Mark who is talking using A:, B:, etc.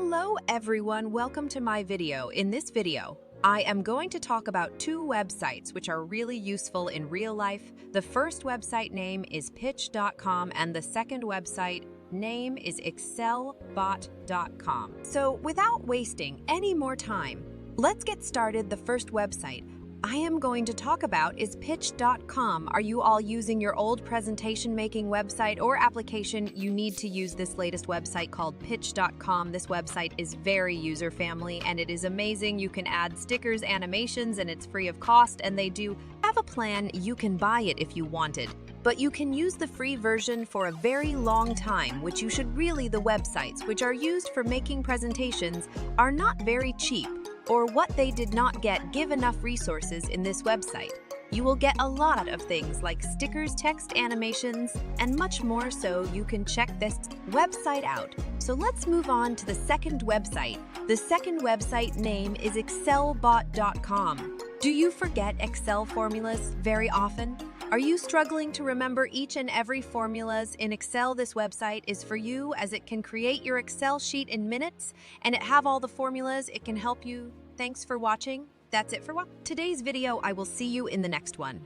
A: Hello everyone, welcome to my video. In this video, I am going to talk about two websites which are really useful in real life. The first website name is pitch.com and the second website name is excelbot.com. So without wasting any more time, let's get started. The first website I am going to talk about is pitch.com. Are you all using your old presentation making website or application? You need to use this latest website called pitch.com. This website is very user-friendly and it is amazing. You can add stickers, animations, and it's free of cost, and they do have a plan. You can buy it if you wanted, but you can use the free version for a very long time, which you should really. The websites which are used for making presentations are not very cheap, or what they did not give enough resources in this website. You will get a lot of things like stickers, text, animations, and much more, so you can check this website out. So let's move on to the second website. The second website name is excelbot.com. Do you forget Excel formulas very often? Are you struggling to remember each and every formulas in Excel? This website is for you, as it can create your Excel sheet in minutes and it have all the formulas. It can help you. Thanks for watching. That's it for today's video. I will see you in the next one.